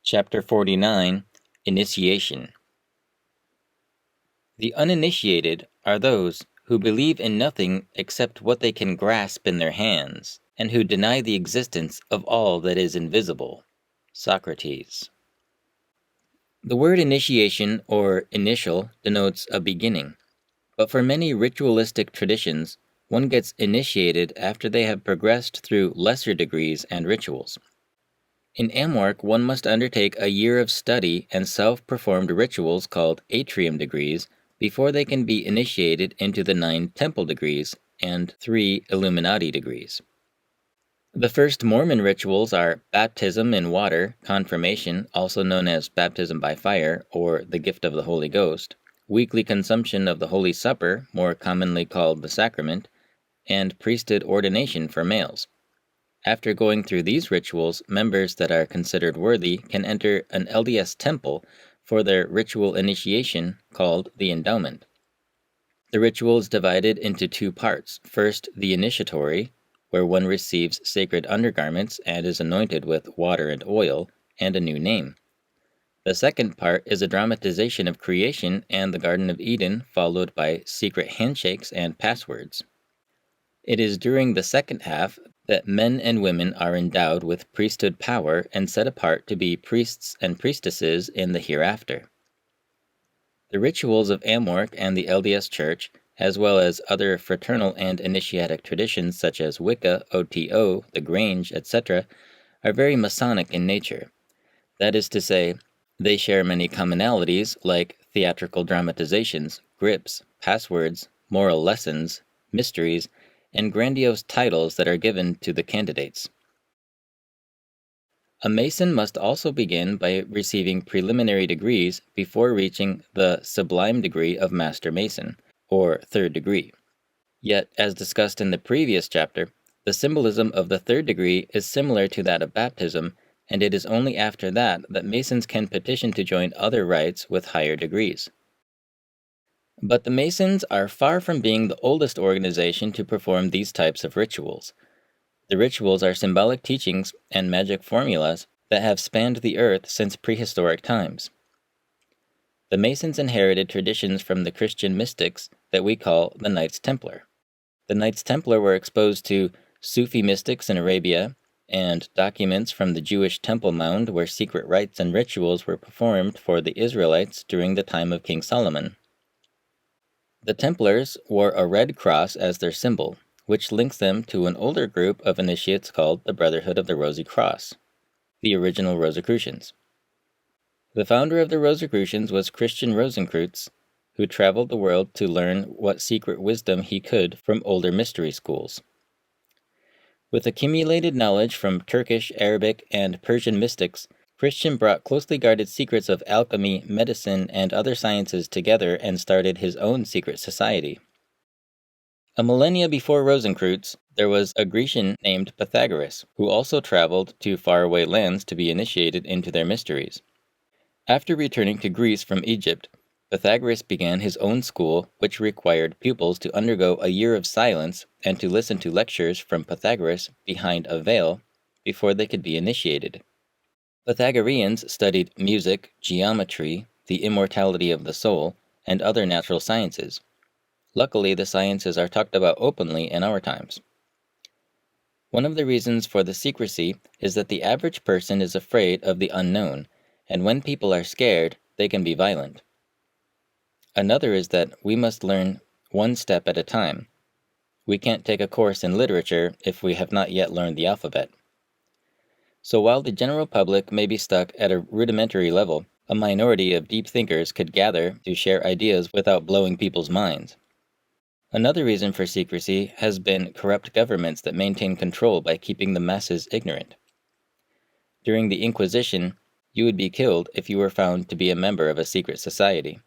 Chapter 49, Initiation. The uninitiated are those who believe in nothing except what they can grasp in their hands, and who deny the existence of all that is invisible. Socrates. The word initiation or initial denotes a beginning, but for many ritualistic traditions, one gets initiated after they have progressed through lesser degrees and rituals. In Amwork, one must undertake a year of study and self-performed rituals called atrium degrees before they can be initiated into the 9 temple degrees and 3 Illuminati degrees. The first Mormon rituals are baptism in water, confirmation, also known as baptism by fire or the gift of the Holy Ghost, weekly consumption of the Holy Supper, more commonly called the sacrament, and priesthood ordination for males. After going through these rituals, members that are considered worthy can enter an LDS temple for their ritual initiation called the endowment. The ritual is divided into 2 parts. First, the initiatory, where one receives sacred undergarments and is anointed with water and oil, and a new name. The second part is a dramatization of creation and the Garden of Eden, followed by secret handshakes and passwords. It is during the second half that men and women are endowed with priesthood power and set apart to be priests and priestesses in the hereafter. The rituals of Amwork and the LDS Church, as well as other fraternal and initiatic traditions such as Wicca, OTO, the Grange, etc., are very Masonic in nature. That is to say, they share many commonalities like theatrical dramatizations, grips, passwords, moral lessons, mysteries, and grandiose titles that are given to the candidates. A Mason must also begin by receiving preliminary degrees before reaching the sublime degree of Master Mason, or 3rd degree. Yet, as discussed in the previous chapter, the symbolism of the 3rd degree is similar to that of baptism, and it is only after that that Masons can petition to join other rites with higher degrees. But the Masons are far from being the oldest organization to perform these types of rituals. The rituals are symbolic teachings and magic formulas that have spanned the earth since prehistoric times. The Masons inherited traditions from the Christian mystics that we call the Knights Templar. The Knights Templar were exposed to Sufi mystics in Arabia and documents from the Jewish Temple Mount where secret rites and rituals were performed for the Israelites during the time of King Solomon. The Templars wore a red cross as their symbol, which links them to an older group of initiates called the Brotherhood of the Rosy Cross, the original Rosicrucians. The founder of the Rosicrucians was Christian Rosenkreutz, who traveled the world to learn what secret wisdom he could from older mystery schools. With accumulated knowledge from Turkish, Arabic, and Persian mystics, Christian brought closely guarded secrets of alchemy, medicine, and other sciences together and started his own secret society. A millennia before Rosenkreutz, there was a Grecian named Pythagoras, who also traveled to faraway lands to be initiated into their mysteries. After returning to Greece from Egypt, Pythagoras began his own school, which required pupils to undergo a year of silence and to listen to lectures from Pythagoras behind a veil before they could be initiated. Pythagoreans studied music, geometry, the immortality of the soul, and other natural sciences. Luckily, the sciences are talked about openly in our times. One of the reasons for the secrecy is that the average person is afraid of the unknown, and when people are scared, they can be violent. Another is that we must learn one step at a time. We can't take a course in literature if we have not yet learned the alphabet. So while the general public may be stuck at a rudimentary level, a minority of deep thinkers could gather to share ideas without blowing people's minds. Another reason for secrecy has been corrupt governments that maintain control by keeping the masses ignorant. During the Inquisition, you would be killed if you were found to be a member of a secret society.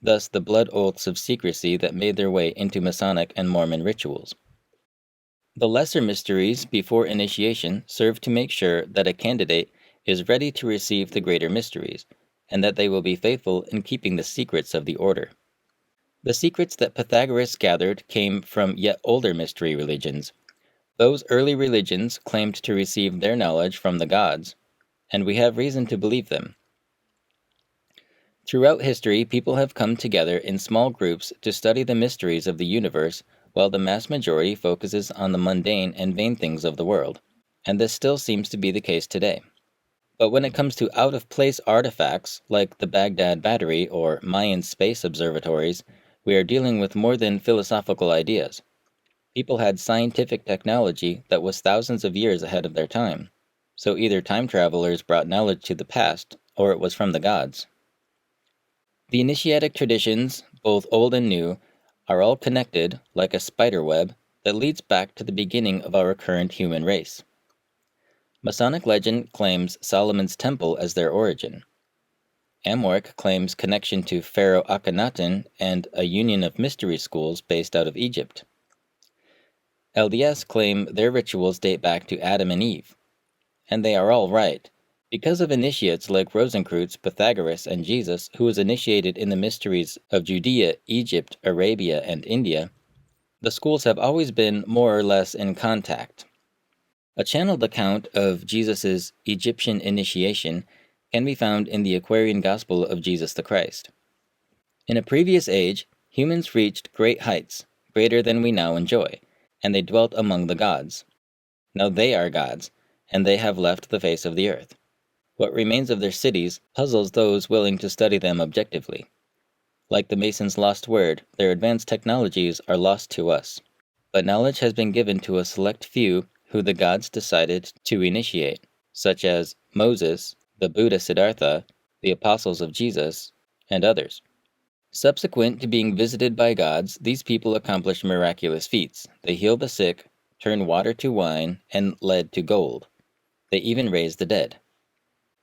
Thus the blood oaths of secrecy that made their way into Masonic and Mormon rituals. The lesser mysteries before initiation serve to make sure that a candidate is ready to receive the greater mysteries, and that they will be faithful in keeping the secrets of the order. The secrets that Pythagoras gathered came from yet older mystery religions. Those early religions claimed to receive their knowledge from the gods, and we have reason to believe them. Throughout history, people have come together in small groups to study the mysteries of the universe, while the mass majority focuses on the mundane and vain things of the world. And this still seems to be the case today. But when it comes to out-of-place artifacts, like the Baghdad Battery or Mayan space observatories, we are dealing with more than philosophical ideas. People had scientific technology that was thousands of years ahead of their time. So either time travelers brought knowledge to the past, or it was from the gods. The initiatic traditions, both old and new, are all connected, like a spider web, that leads back to the beginning of our current human race. Masonic legend claims Solomon's Temple as their origin. Amorc claims connection to Pharaoh Akhenaten and a union of mystery schools based out of Egypt. LDS claim their rituals date back to Adam and Eve. And they are all right, because of initiates like Rosenkreutz, Pythagoras, and Jesus, who was initiated in the mysteries of Judea, Egypt, Arabia, and India. The schools have always been more or less in contact. A channeled account of Jesus' Egyptian initiation can be found in the Aquarian Gospel of Jesus the Christ. In a previous age, humans reached great heights, greater than we now enjoy, and they dwelt among the gods. Now they are gods, and they have left the face of the earth. What remains of their cities puzzles those willing to study them objectively. Like the Masons' lost word, their advanced technologies are lost to us. But knowledge has been given to a select few who the gods decided to initiate, such as Moses, the Buddha Siddhartha, the apostles of Jesus, and others. Subsequent to being visited by gods, these people accomplished miraculous feats. They healed the sick, turned water to wine, and lead to gold. They even raised the dead.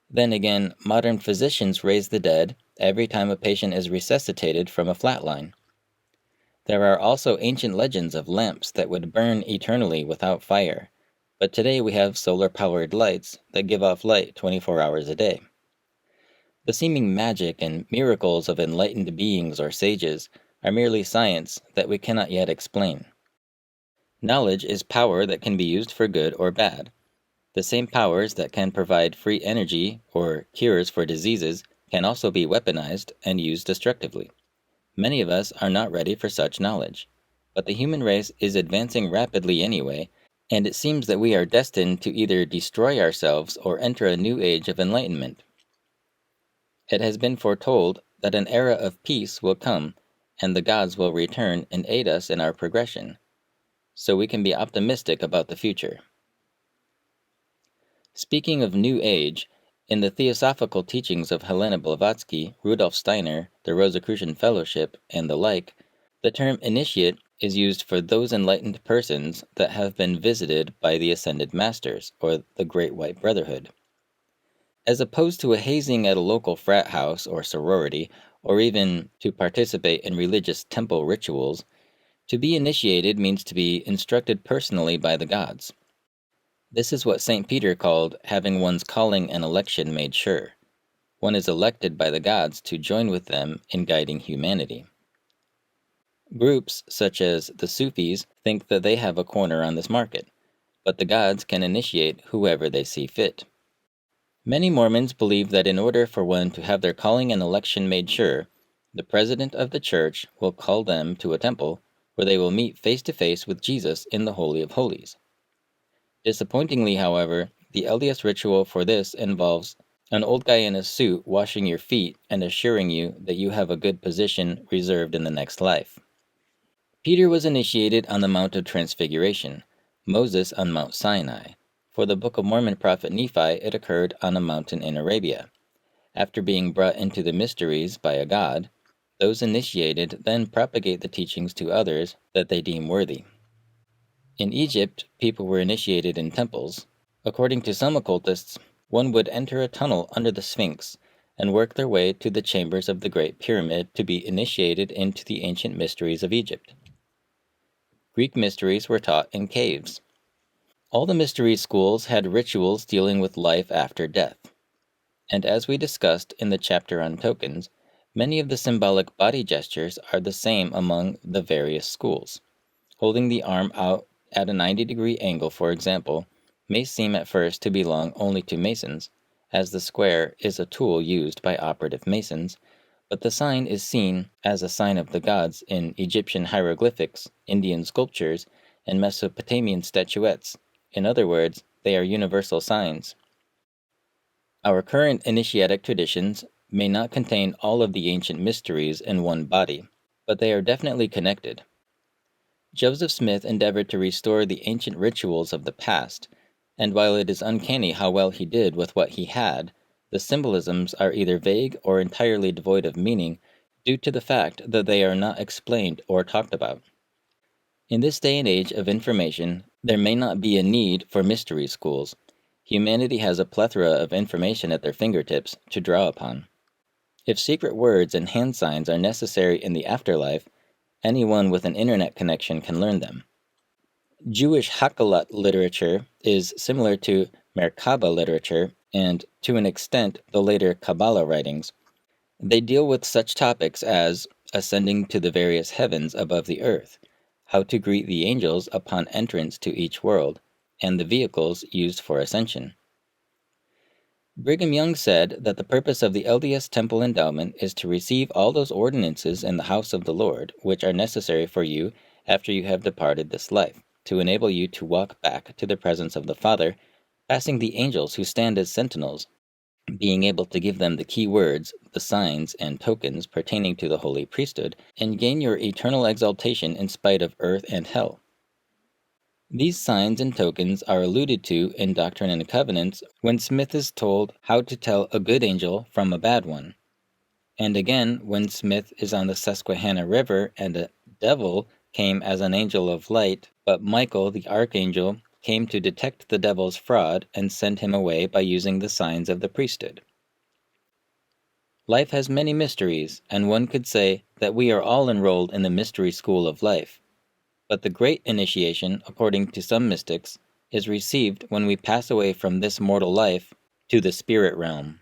Then again, modern physicians raise the dead every time a patient is resuscitated from a flatline. There are also ancient legends of lamps that would burn eternally without fire, but today we have solar-powered lights that give off light 24 hours a day. The seeming magic and miracles of enlightened beings or sages are merely science that we cannot yet explain. Knowledge is power that can be used for good or bad. The same powers that can provide free energy or cures for diseases can also be weaponized and used destructively. Many of us are not ready for such knowledge, but the human race is advancing rapidly anyway, and it seems that we are destined to either destroy ourselves or enter a new age of enlightenment. It has been foretold that an era of peace will come, and the gods will return and aid us in our progression, so we can be optimistic about the future. Speaking of New Age, in the Theosophical teachings of Helena Blavatsky, Rudolf Steiner, the Rosicrucian Fellowship, and the like, the term initiate is used for those enlightened persons that have been visited by the Ascended Masters, or the Great White Brotherhood. As opposed to a hazing at a local frat house or sorority, or even to participate in religious temple rituals, to be initiated means to be instructed personally by the gods. This is what St. Peter called having one's calling and election made sure. One is elected by the gods to join with them in guiding humanity. Groups such as the Sufis think that they have a corner on this market, but the gods can initiate whoever they see fit. Many Mormons believe that in order for one to have their calling and election made sure, the president of the church will call them to a temple where they will meet face to face with Jesus in the Holy of Holies. Disappointingly, however, the LDS ritual for this involves an old guy in a suit washing your feet and assuring you that you have a good position reserved in the next life. Peter was initiated on the Mount of Transfiguration, Moses on Mount Sinai. For the Book of Mormon prophet Nephi, it occurred on a mountain in Arabia. After being brought into the mysteries by a god, those initiated then propagate the teachings to others that they deem worthy. In Egypt, people were initiated in temples. According to some occultists, one would enter a tunnel under the Sphinx and work their way to the chambers of the Great Pyramid to be initiated into the ancient mysteries of Egypt. Greek mysteries were taught in caves. All the mystery schools had rituals dealing with life after death. And as we discussed in the chapter on tokens, many of the symbolic body gestures are the same among the various schools. Holding the arm out at a 90-degree angle, for example, may seem at first to belong only to Masons, as the square is a tool used by operative masons, but the sign is seen as a sign of the gods in Egyptian hieroglyphics, Indian sculptures, and Mesopotamian statuettes. In other words, they are universal signs. Our current initiatic traditions may not contain all of the ancient mysteries in one body, but they are definitely connected. Joseph Smith endeavored to restore the ancient rituals of the past, and while it is uncanny how well he did with what he had, the symbolisms are either vague or entirely devoid of meaning due to the fact that they are not explained or talked about. In this day and age of information, there may not be a need for mystery schools. Humanity has a plethora of information at their fingertips to draw upon. If secret words and hand signs are necessary in the afterlife, anyone with an internet connection can learn them. Jewish Hakkalah literature is similar to Merkaba literature and, to an extent, the later Kabbalah writings. They deal with such topics as ascending to the various heavens above the earth, how to greet the angels upon entrance to each world, and the vehicles used for ascension. Brigham Young said that the purpose of the LDS Temple Endowment is to receive all those ordinances in the house of the Lord which are necessary for you after you have departed this life, to enable you to walk back to the presence of the Father, passing the angels who stand as sentinels, being able to give them the key words, the signs, and tokens pertaining to the holy priesthood, and gain your eternal exaltation in spite of earth and hell. These signs and tokens are alluded to in Doctrine and Covenants when Smith is told how to tell a good angel from a bad one. And again, when Smith is on the Susquehanna River and a devil came as an angel of light, but Michael the archangel came to detect the devil's fraud and send him away by using the signs of the priesthood. Life has many mysteries, and one could say that we are all enrolled in the mystery school of life. But the great initiation, according to some mystics, is received when we pass away from this mortal life to the spirit realm.